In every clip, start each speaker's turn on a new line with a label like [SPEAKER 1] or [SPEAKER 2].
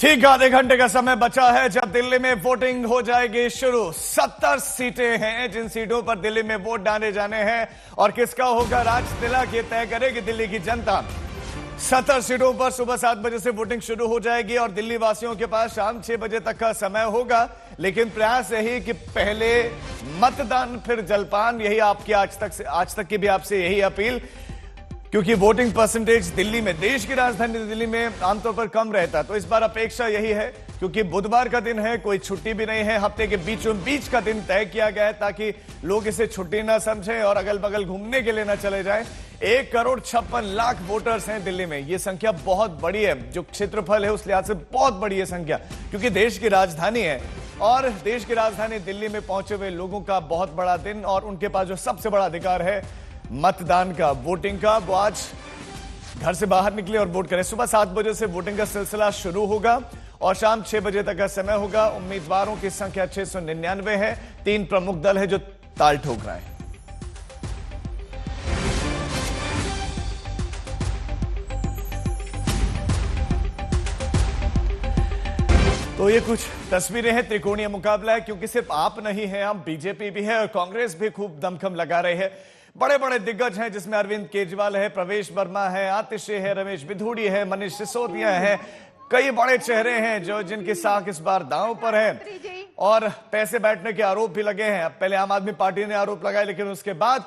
[SPEAKER 1] ठीक आधे घंटे का समय बचा है जब दिल्ली में वोटिंग हो जाएगी शुरू। 70 सीटें हैं जिन सीटों पर दिल्ली में वोट डाले जाने हैं और किसका होगा राज तिलक ये तय करेगी दिल्ली की जनता। 70 सीटों पर सुबह 7 बजे से वोटिंग शुरू हो जाएगी और दिल्ली वासियों के पास शाम 6 बजे तक का समय होगा। लेकिन प्रयास यही कि पहले मतदान फिर जलपान, यही आपकी आज तक की भी आपसे यही अपील, क्योंकि वोटिंग परसेंटेज दिल्ली में, देश की राजधानी दिल्ली में आमतौर पर कम रहता है। तो इस बार अपेक्षा यही है, क्योंकि बुधवार का दिन है, कोई छुट्टी भी नहीं है, हफ्ते के बीचों बीच का दिन तय किया गया है ताकि लोग इसे छुट्टी ना समझें और अगल बगल घूमने के लिए ना चले जाएं। 1,56,00,000 वोटर्स हैं दिल्ली में। यह संख्या बहुत बड़ी है, जो क्षेत्रफल है उस लिहाज से बहुत बड़ी है संख्या, क्योंकि देश की राजधानी है और देश की राजधानी दिल्ली में पहुंचे हुए लोगों का बहुत बड़ा दिन और उनके पास जो सबसे बड़ा अधिकार है मतदान का, वोटिंग का, वो आज घर से बाहर निकले और वोट करें। सुबह 7 बजे से वोटिंग का सिलसिला शुरू होगा और शाम 6 बजे तक का समय होगा। उम्मीदवारों की संख्या 699 है। 3 प्रमुख दल है जो ताल ठोक रहे हैं। तो ये कुछ तस्वीरें हैं, त्रिकोणीय मुकाबला है, क्योंकि सिर्फ आप नहीं है, हम बीजेपी भी है और कांग्रेस भी खूब दमखम लगा रहे हैं। बड़े बड़े दिग्गज हैं जिसमें अरविंद केजरीवाल है, प्रवेश वर्मा है, आतिशी है, रमेश बिधूड़ी है, मनीष सिसोदिया है। कई बड़े चेहरे हैं जो जिनकी साख इस बार दांव पर है और पैसे बैठने के आरोप भी लगे हैं। पहले आम आदमी पार्टी ने आरोप लगाए, लेकिन उसके बाद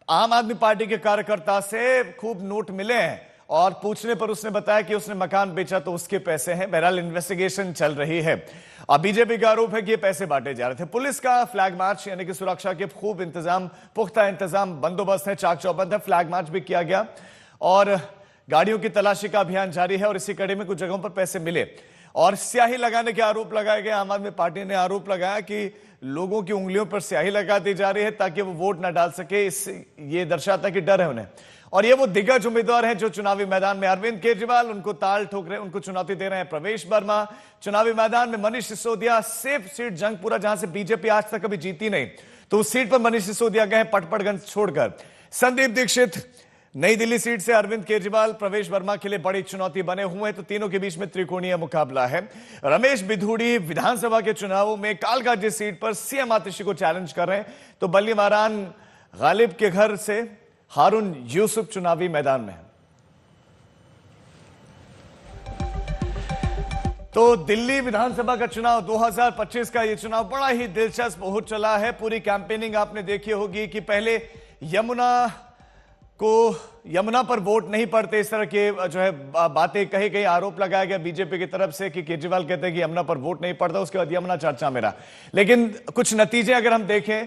[SPEAKER 1] आम आदमी पार्टी के कार्यकर्ता से खूब नोट मिले हैं और पूछने पर उसने बताया कि उसने मकान बेचा तो उसके पैसे हैं। बहरहाल इन्वेस्टिगेशन चल रही है। अब बीजेपी का आरोप है कि ये पैसे बांटे जा रहे थे। पुलिस का फ्लैग मार्च यानी कि सुरक्षा के खूब इंतजाम, पुख्ता इंतजाम, बंदोबस्त है, चाक चौबंद है। फ्लैग मार्च भी किया गया और गाड़ियों की तलाशी का अभियान जारी है और इसी कड़ी में कुछ जगहों पर पैसे मिले और स्याही लगाने के आरोप लगाए गए। आम आदमी पार्टी ने आरोप लगाया कि लोगों की उंगलियों पर स्याही लगा दी जा रही है ताकि वो वोट ना डाल सके। ये दर्शाता कि डर है उन्हें। और ये वो दिग्गज उम्मीदवार हैं जो चुनावी मैदान में, अरविंद केजरीवाल उनको ताल ठोक रहे हैं, उनको चुनौती दे रहे हैं। प्रवेश वर्मा चुनावी मैदान में, मनीष सिसोदिया सेफ सीट जंगपुरा, जहां से बीजेपी आज तक कभी जीती नहीं, तो उस सीट पर मनीष सिसोदिया गए पटपड़गंज छोड़कर। संदीप दीक्षित नई दिल्ली सीट से, अरविंद केजरीवाल प्रवेश वर्मा के लिए बड़ी चुनौती बने हुए हैं। तो तीनों के बीच में त्रिकोणीय मुकाबला है। रमेश बिधूड़ी विधानसभा के चुनावों में कालकाजी सीट पर सीएम आतिशी को चैलेंज कर रहे हैं, तो बल्ली मारान गालिब के घर से हारून यूसुफ चुनावी मैदान में है। तो दिल्ली विधानसभा का चुनाव 2025 का ये चुनाव बड़ा ही दिलचस्प हो चला है। पूरी कैंपेनिंग आपने देखी होगी कि पहले यमुना पर वोट नहीं पड़ते, इस तरह के जो है बातें कही गई, आरोप लगाया गया बीजेपी की तरफ से कि केजरीवाल कहते हैं कि यमुना पर वोट नहीं पड़ता। उसके बाद यमुना चर्चा में रहा, लेकिन कुछ नतीजे अगर हम देखें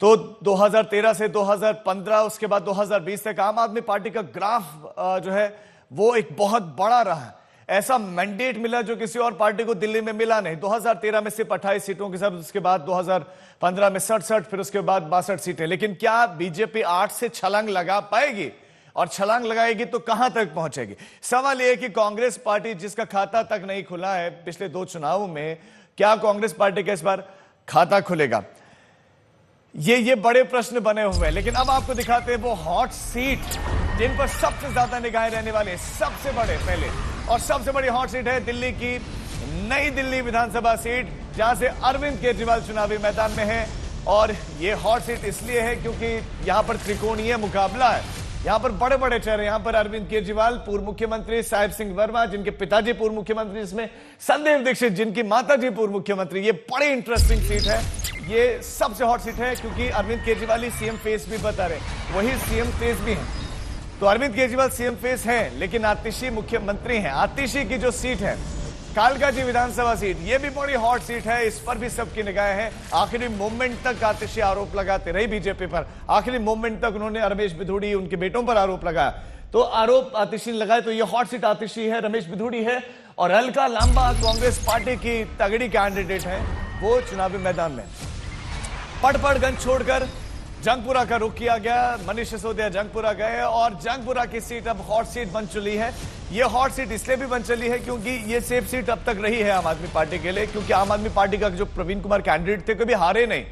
[SPEAKER 1] तो 2013 से 2015, उसके बाद 2020 तक आम आदमी पार्टी का ग्राफ जो है वो एक बहुत बड़ा रहा। ऐसा मैंडेट मिला जो किसी और पार्टी को दिल्ली में मिला नहीं। 2013 में सिर्फ 28 सीटों के साथ, उसके बाद 2015 में 67, फिर उसके बाद 62 सीटें। लेकिन क्या बीजेपी 8 से छलांग लगा पाएगी? और छलांग लगाएगी तो कहां तक पहुंचेगी? सवाल यह है कि कांग्रेस पार्टी जिसका खाता तक नहीं खुला है पिछले 2 चुनावों में, क्या कांग्रेस पार्टी का इस बार खाता खुलेगा? ये बड़े प्रश्न बने हुए हैं। लेकिन अब आपको दिखाते हैं वो हॉट सीट जिन पर सबसे ज्यादा निगाहें रहने वाले, सबसे बड़े पहले और सबसे बड़ी हॉट सीट है दिल्ली की नई दिल्ली विधानसभा सीट, जहां से अरविंद केजरीवाल चुनावी मैदान में है। और ये हॉट सीट इसलिए है क्योंकि यहां पर त्रिकोणीय मुकाबला है। यहां पर बड़े बड़े चेहरे, यहां पर अरविंद केजरीवाल, पूर्व मुख्यमंत्री साहिब सिंह वर्मा जिनके पिताजी पूर्व मुख्यमंत्री, इसमें संदीप दीक्षित जिनकी माताजी पूर्व मुख्यमंत्री। ये बड़ी इंटरेस्टिंग सीट है। ये सबसे हॉट सीट है क्योंकि अरविंद केजरीवाल ही सीएम फेस भी बता रहे, वही सीएम फेस भी है। तो अरविंद केजरीवाल सीएम फेस है, लेकिन आतिशी मुख्यमंत्री हैं। आतिशी की जो सीट है कालकाजी विधानसभा सीट, ये भी बड़ी हॉट सीट है। इस पर भी सबकी निगाहें हैं। आखिरी मोमेंट तक आतिशी आरोप लगाते रही बीजेपी पर। आखिरी मोमेंट तक उन्होंने रमेश बिधूड़ी, उनके बेटों पर आरोप लगाया। तो आरोप आतिशी ने लगाए, तो ये हॉट सीट आतिशी है, रमेश बिधूड़ी है और अलका लांबा कांग्रेस पार्टी की तगड़ी कैंडिडेट है, वो चुनावी मैदान में। पटपड़गंज छोड़कर जंगपुरा का रुख किया गया। मनीष सिसोदिया जंगपुरा गए और जंगपुरा की सीट अब हॉट सीट बन चुकी है। ये हॉट सीट इसलिए भी बन चली है क्योंकि ये सेफ सीट अब तक रही है आम आदमी पार्टी के लिए, क्योंकि आम आदमी पार्टी का जो प्रवीण कुमार कैंडिडेट थे कभी हारे नहीं।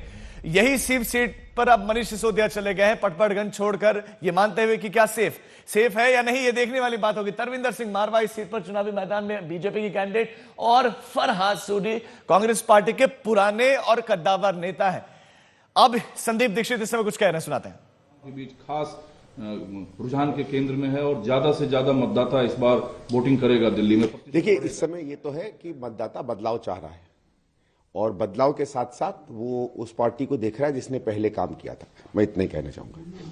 [SPEAKER 1] यही सीट पर अब मनीष सिसोदिया चले गए हैं पटपड़गंज छोड़कर, ये मानते हुए कि क्या सेफ है या नहीं, ये देखने वाली बात होगी। तरविंदर सिंह मारवा इस सीट पर चुनावी मैदान में बीजेपी की कैंडिडेट, और फरहाद सोढी कांग्रेस पार्टी के पुराने और कद्दावर नेता है। अब संदीप दीक्षित इस समय कुछ कह रहे हैं, सुनाते हैं।
[SPEAKER 2] के बीच खास रुझान के केंद्र में है और ज्यादा से ज्यादा मतदाता इस बार वोटिंग करेगा दिल्ली में।
[SPEAKER 3] देखिए, इस समय ये तो है कि मतदाता बदलाव चाह रहा है, और बदलाव के साथ साथ वो उस पार्टी को देख रहा है जिसने पहले काम किया था। मैं इतना ही कहना चाहूंगा।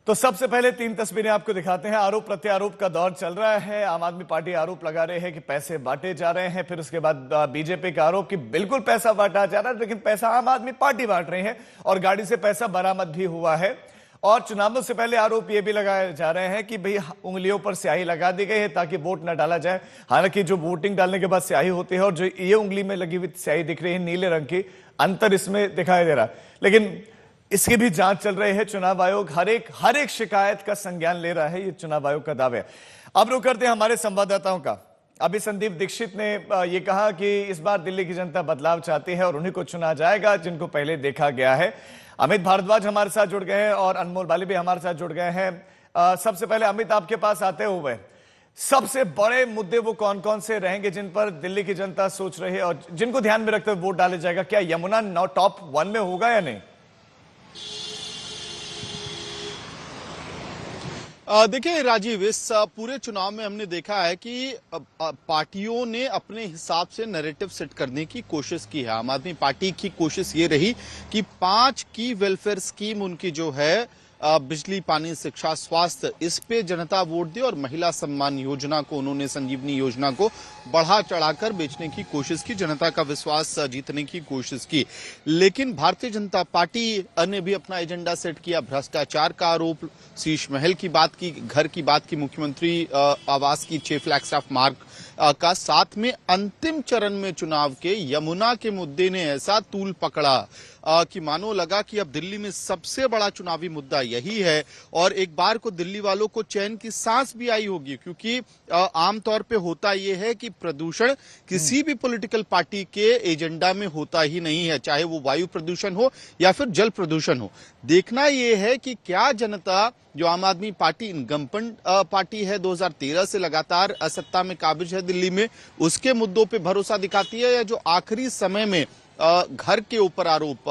[SPEAKER 1] तो सबसे पहले 3 तस्वीरें आपको दिखाते हैं। आरोप प्रत्यारोप का दौर चल रहा है। आम आदमी पार्टी आरोप लगा रहे हैं कि पैसे बांटे जा रहे हैं, फिर उसके बाद बीजेपी का आरोप कि बिल्कुल पैसा बांटा जा रहा है, लेकिन पैसा आम आदमी पार्टी बांट रही है, और गाड़ी से पैसा बरामद भी हुआ है। और चुनावों से पहले आरोप ये भी लगाए जा रहे हैं कि भाई उंगलियों पर स्याही लगा दी गई है ताकि वोट न डाला जाए। हालांकि जो वोटिंग डालने के बाद स्याही होती है और जो ये उंगली में लगी हुई स्याही दिख रही है नीले रंग की, अंतर इसमें दिखाई दे रहा है। लेकिन इसकी भी जांच चल रही है। चुनाव आयोग हर एक शिकायत का संज्ञान ले रहा है, ये चुनाव आयोग का दावा है। अब रुक करते हैं हमारे संवाददाताओं का। अभी संदीप दीक्षित ने ये कहा कि इस बार दिल्ली की जनता बदलाव चाहती है और उन्हीं को चुना जाएगा जिनको पहले देखा गया है। अमित भारद्वाज हमारे साथ जुड़ गए हैं और अनमोल बाली भी हमारे साथ जुड़ गए हैं। सबसे पहले अमित, आपके पास आते हुए सबसे बड़े मुद्दे वो कौन कौन से रहेंगे जिन पर दिल्ली की जनता सोच रही है और जिनको ध्यान में रखते हुए वोट डाले जाएगा? क्या यमुना टॉप 1 में होगा या नहीं?
[SPEAKER 4] देखिए राजीव, इस पूरे चुनाव में हमने देखा है कि पार्टियों ने अपने हिसाब से नैरेटिव सेट करने की कोशिश की है। आम आदमी पार्टी की कोशिश ये रही कि 5 की वेलफेयर स्कीम उनकी जो है, बिजली, पानी, शिक्षा, स्वास्थ्य, इस पे जनता वोट दे, और महिला सम्मान योजना को उन्होंने, संजीवनी योजना को बढ़ा चढ़ाकर बेचने की कोशिश की, जनता का विश्वास जीतने की कोशिश की। लेकिन भारतीय जनता पार्टी ने भी अपना एजेंडा सेट किया। भ्रष्टाचार का आरोप, शीश महल की बात की, घर की बात की, मुख्यमंत्री आवास की 6 फ्लैग्स ऑफ मार्क का, साथ में अंतिम चरण में चुनाव के यमुना के मुद्दे ने ऐसा तूल पकड़ा कि मानो लगा कि अब दिल्ली में सबसे बड़ा चुनावी मुद्दा यही है, और एक बार को दिल्ली वालों को चैन की सांस भी आई होगी। क्योंकि आमतौर पे होता यह है कि प्रदूषण किसी भी पॉलिटिकल पार्टी के एजेंडा में होता ही नहीं है, चाहे वो वायु प्रदूषण हो या फिर जल प्रदूषण हो। देखना यह है कि क्या जनता, जो आम आदमी पार्टी इनकम्बेंट पार्टी है, 2013 से लगातार सत्ता में काबिज है दिल्ली में, उसके मुद्दों पे भरोसा दिखाती है, या जो आखिरी समय में घर के ऊपर आरोप,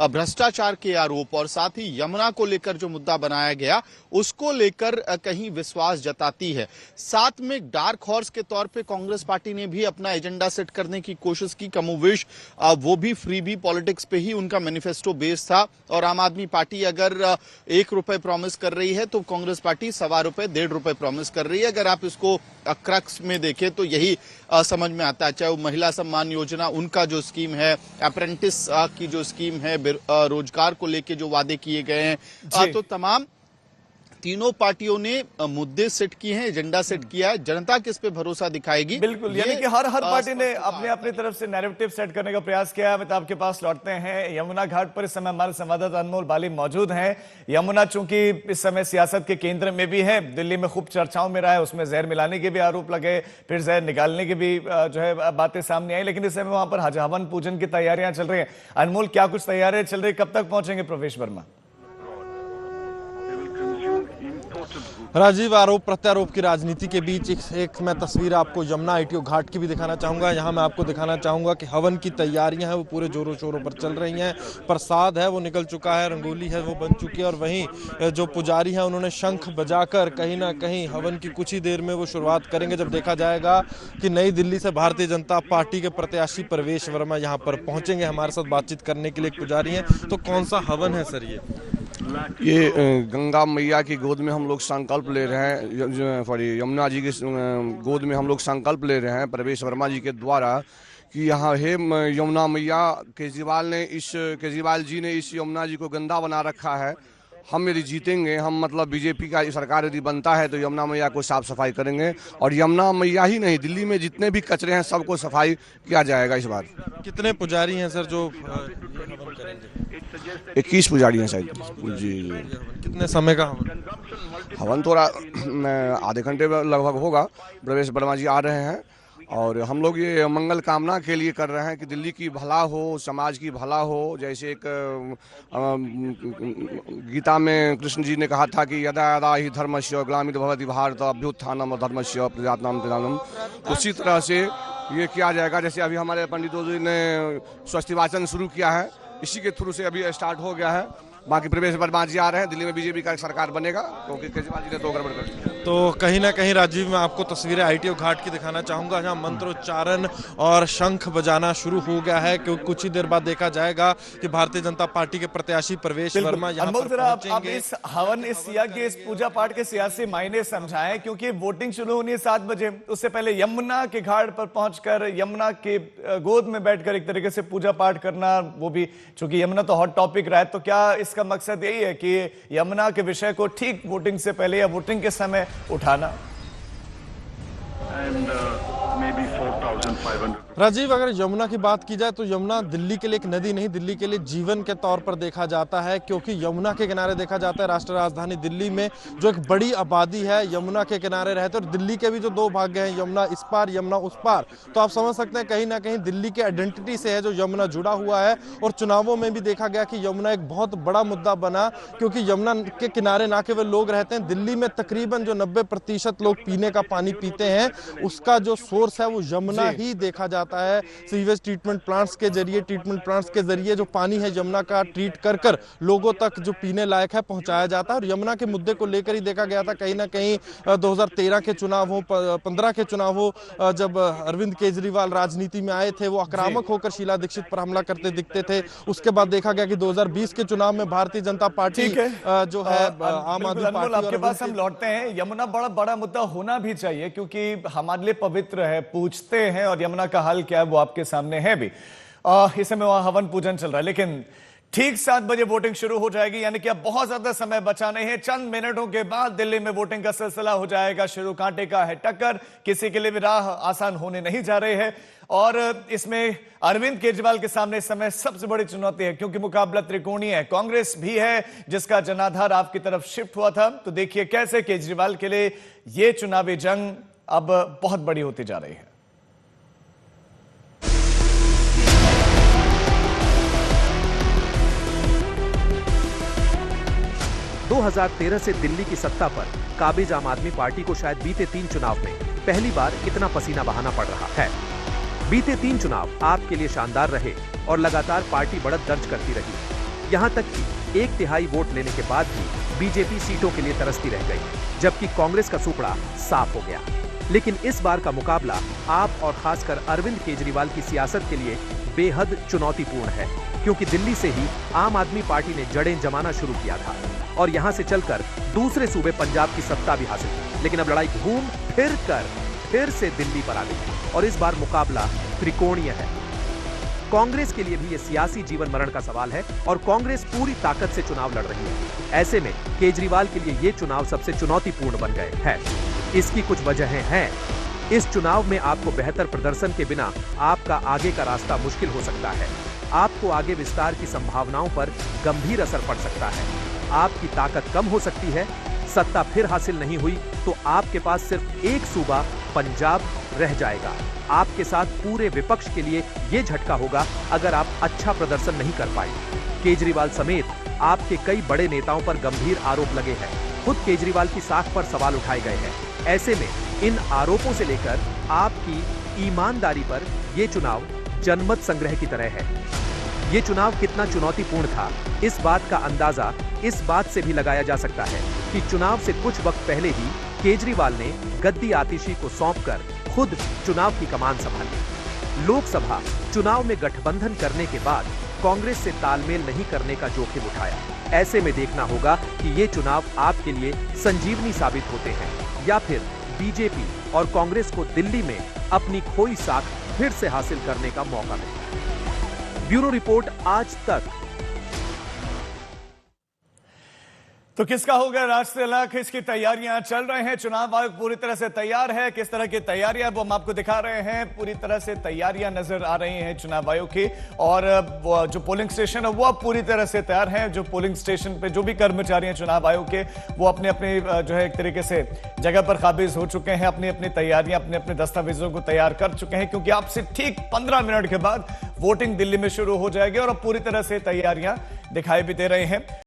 [SPEAKER 4] भ्रष्टाचार के आरोप, और साथ ही यमुना को लेकर जो मुद्दा बनाया गया उसको लेकर कहीं विश्वास जताती है। साथ में डार्क हॉर्स के तौर पे कांग्रेस पार्टी ने भी अपना एजेंडा सेट करने की कोशिश की। कमोवेश वो भी फ्रीबी पॉलिटिक्स पे ही उनका मैनिफेस्टो बेस था, और आम आदमी पार्टी अगर 1 रुपए प्रॉमिस कर रही है तो कांग्रेस पार्टी ₹1.25 ₹1.5 प्रॉमिस कर रही है। अगर आप इसको क्रक्स में देखें तो यही समझ में आता है। चाहे वो महिला सम्मान योजना, उनका जो स्कीम है, अप्रेंटिस की जो स्कीम है, रोजगार को लेके जो वादे किए गए हैं, तो तमाम तीनों पार्टियों ने मुद्दे सेट किए हैं, एजेंडा सेट किया है। जनता किस पे भरोसा दिखाएगी?
[SPEAKER 1] बिल्कुल, यानी कि हर पार्टी ने अपनी तरफ से नैरेटिव सेट करने का प्रयास किया है। अमिताभ के पास लौटते हैं। यमुना घाट पर इस समय हमारे संवाददाता अनमोल बाली मौजूद हैं। यमुना चूंकि इस समय सियासत के केंद्र में भी है, दिल्ली में खूब चर्चाओं में रहा है, उसमें जहर मिलाने के भी आरोप लगे, फिर जहर निकालने की भी जो है बातें सामने आई, लेकिन इस समय वहां पर हवन पूजन की तैयारियां चल रही है। अनमोल, क्या कुछ तैयारियां चल रही है? कब तक पहुंचेंगे प्रवेश वर्मा?
[SPEAKER 5] राजीव, आरोप प्रत्यारोप की राजनीति के बीच एक मैं तस्वीर आपको यमुना आईटीओ घाट की भी दिखाना चाहूंगा। यहाँ मैं आपको दिखाना चाहूंगा कि हवन की तैयारियां हैं वो पूरे जोरों शोरों पर चल रही हैं। प्रसाद है वो निकल चुका है, रंगोली है वो बन चुकी है, और वहीं जो पुजारी हैं उन्होंने शंख बजाकर कहीं ना कहीं हवन की कुछ ही देर में वो शुरुआत करेंगे, जब देखा जाएगा कि नई दिल्ली से भारतीय जनता पार्टी के प्रत्याशी प्रवेश वर्मा यहाँ पर पहुंचेंगे हमारे साथ बातचीत करने के लिए। एक पुजारी हैं, तो कौन सा हवन है सर
[SPEAKER 6] ये गंगा मैया की गोद में हम लोग संकल्प ले रहे हैं, सॉरी यमुना जी की गोद में हम लोग संकल्प ले रहे हैं प्रवेश वर्मा जी के द्वारा कि यहाँ है यमुना मैया। केजरीवाल जी ने इस यमुना जी को गंदा बना रखा है। हम यदि जीतेंगे, हम मतलब बीजेपी का सरकार यदि बनता है तो यमुना मैया को साफ सफाई करेंगे, और यमुना मैया ही नहीं, दिल्ली में जितने भी कचरे हैं सबको सफाई किया जाएगा इस बार।
[SPEAKER 5] कितने पुजारी हैं सर जो हवन करेंगे?
[SPEAKER 6] 21 पुजारी हैं शायद जी।
[SPEAKER 5] कितने समय का हवन?
[SPEAKER 6] हवन थोड़ा आधे घंटे लगभग होगा। प्रवेश वर्मा जी आ रहे हैं और हम लोग ये मंगल कामना के लिए कर रहे हैं कि दिल्ली की भला हो, समाज की भला हो। जैसे एक गीता में कृष्ण जी ने कहा था कि यदा यदा ही धर्मस्य ग्लानिर् भवति भारत अभ्युत्थानम धर्मस्य प्रजातनाम प्रदानम, उसी तरह से ये किया जाएगा। जैसे अभी हमारे पंडितों जी ने स्वस्ति वाचन शुरू किया है, इसी के थ्रू से अभी स्टार्ट हो गया है। बाकी प्रवेश वर्मा जी आ रहे हैं, दिल्ली में बीजेपी का सरकार बनेगा क्योंकि केजरीवाल जी ने तो गड़बड़ कर दी।
[SPEAKER 5] तो कहीं ना कहीं राजीव, मैं आपको तस्वीरें आईटीओ घाट की दिखाना चाहूंगा, जहां मंत्रोच्चारण और शंख बजाना शुरू हो गया है, क्योंकि कुछ ही देर बाद देखा जाएगा कि भारतीय जनता पार्टी के प्रत्याशी प्रवेश वर्मा यहां पर
[SPEAKER 1] आप इस हवन, इस यज्ञ, इस पूजा पाठ के सियासी मायने समझाएं, क्योंकि वोटिंग शुरू होनी है 7 बजे। उससे पहले यमुना के घाट पर पहुंचकर यमुना के गोद में बैठकर एक तरीके से पूजा पाठ करना, वो भी चूंकि यमुना तो हॉट टॉपिक रहा है, तो क्या इसका मकसद यही है कि यमुना के विषय को ठीक वोटिंग से पहले या वोटिंग के समय उठाना?
[SPEAKER 5] राजीव, अगर यमुना की बात की जाए तो यमुना दिल्ली के लिए एक नदी नहीं, दिल्ली के लिए जीवन के तौर पर देखा जाता है, क्योंकि यमुना के किनारे देखा जाता है राष्ट्रीय राजधानी दिल्ली में जो एक बड़ी आबादी है यमुना के किनारे रहते, और दिल्ली के भी जो 2 भाग हैं, यमुना इस पार यमुना उस पार, तो आप समझ सकते हैं कहीं ना कहीं दिल्ली के आइडेंटिटी से है जो यमुना जुड़ा हुआ है। और चुनावों में भी देखा गया कि यमुना एक बहुत बड़ा मुद्दा बना, क्योंकि यमुना के किनारे ना केवल लोग रहते हैं, दिल्ली में तकरीबन जो 90% लोग पीने का पानी पीते हैं उसका जो सोर्स है वो यमुना ही देखा जाता है। सीवेज ट्रीटमेंट प्लांट्स के जरिए जो पानी है यमुना का ट्रीट कर कर लोगों तक जो पीने लायक है पहुंचाया जाता है। और यमुना के मुद्दे को लेकर ही देखा गया था कहीं ना कहीं 2013 के चुनाव हो, 15 के चुनाव हो, जब अरविंद केजरीवाल राजनीति में आए थे, वो आक्रामक होकर शीला दीक्षित पर हमला करते दिखते थे। उसके बाद देखा गया कि 2020 के चुनाव में भारतीय जनता पार्टी जो है आम आदमी पार्टी,
[SPEAKER 1] आपके पास हम लौटते हैं। यमुना बड़ा मुद्दा होना भी चाहिए, क्योंकि हमारे लिए पवित्र है, पूछते हैं, और यमुना का हाल क्या है वो आपके सामने है भी। इस समय वहां हवन पूजन चल रहा है, लेकिन ठीक 7 बजे वोटिंग शुरू हो जाएगी, यानी कि अब बहुत ज्यादा समय बचा नहीं है। चंद मिनटों के बाद दिल्ली में वोटिंग का सिलसिला हो जाएगा शुरू। कांटे का है टक्कर, किसी के लिए भी राह आसान होने नहीं जा रही है, और इसमें अरविंद केजरीवाल के सामने इस समय सबसे बड़ी चुनौती है, क्योंकि मुकाबला त्रिकोणीय है। कांग्रेस भी है जिसका जनाधार आपकी तरफ शिफ्ट हुआ था, तो देखिए कैसे केजरीवाल के लिए यह चुनावी जंग अब बहुत बड़ी होती जा रही है।
[SPEAKER 7] 2013 से दिल्ली की सत्ता पर काबिज आम आदमी पार्टी को शायद बीते 3 चुनाव में पहली बार इतना पसीना बहाना पड़ रहा है। बीते 3 चुनाव आपके लिए शानदार रहे और लगातार पार्टी बढ़त दर्ज करती रही। यहां तक कि 1/3 वोट लेने के बाद भी बीजेपी सीटों के लिए तरसती रह गई, जबकि कांग्रेस का सुपड़ा साफ हो गया। लेकिन इस बार का मुकाबला आप और खासकर अरविंद केजरीवाल की सियासत के लिए बेहद चुनौतीपूर्ण है, क्योंकि दिल्ली से ही आम आदमी पार्टी ने जड़ें जमाना शुरू किया था और यहां से चलकर दूसरे सूबे पंजाब की सत्ता भी हासिल की। लेकिन अब लड़ाई घूम फिर से दिल्ली पर आ गई और इस बार मुकाबला त्रिकोणीय है। कांग्रेस के लिए भी यह सियासी जीवन मरण का सवाल है और कांग्रेस पूरी ताकत से चुनाव लड़ रही है। ऐसे में केजरीवाल के लिए ये चुनाव सबसे चुनौतीपूर्ण बन गए हैं। इसकी कुछ वजहें हैं। इस चुनाव में आपको बेहतर प्रदर्शन के बिना आपका आगे का रास्ता मुश्किल हो सकता है। आपको आगे विस्तार की संभावनाओं पर गंभीर असर पड़ सकता है। आपकी ताकत कम हो सकती है। सत्ता फिर हासिल नहीं हुई तो आपके पास सिर्फ एक सूबा पंजाब रह जाएगा। आपके साथ पूरे विपक्ष के लिए यह झटका होगा अगर आप अच्छा प्रदर्शन नहीं कर पाए। केजरीवाल समेत आपके कई बड़े नेताओं पर गंभीर आरोप लगे हैं। खुद केजरीवाल की साख पर सवाल उठाए गए हैं। ऐसे में इन आरोपों से लेकर आपकी ईमानदारी पर यह चुनाव जनमत संग्रह की तरह है। ये चुनाव कितना चुनौतीपूर्ण था, इस बात का अंदाजा इस बात से भी लगाया जा सकता है कि चुनाव से कुछ वक्त पहले ही केजरीवाल ने गद्दी आतिशी को सौंपकर खुद चुनाव की कमान संभाली। लोकसभा चुनाव में गठबंधन करने के बाद कांग्रेस से तालमेल नहीं करने का जोखिम उठाया। ऐसे में देखना होगा कि ये चुनाव आपके लिए संजीवनी साबित होते हैं या फिर बीजेपी और कांग्रेस को दिल्ली में अपनी खोई साख फिर से हासिल करने का मौका मिलता है। ब्यूरो रिपोर्ट, आज तक।
[SPEAKER 1] तो किसका होगा राष्ट्रीय इलाक, इसकी तैयारियां चल रहे हैं। चुनाव आयोग पूरी तरह से तैयार है। किस तरह की तैयारियां वो हम आपको दिखा रहे हैं। पूरी तरह से तैयारियां नजर आ रही हैं चुनाव आयोग की, और जो पोलिंग स्टेशन है वो अब पूरी तरह से तैयार हैं। जो पोलिंग स्टेशन पे जो भी कर्मचारी हैं चुनाव आयोग के, वो अपने अपने जो है एक तरीके से जगह पर काबिज हो चुके हैं। अपनी अपनी तैयारियां, अपने अपने दस्तावेजों को तैयार कर चुके हैं, क्योंकि आपसे ठीक 15 मिनट के बाद वोटिंग दिल्ली में शुरू हो जाएगी और अब पूरी तरह से तैयारियां दिखाई भी दे रही हैं।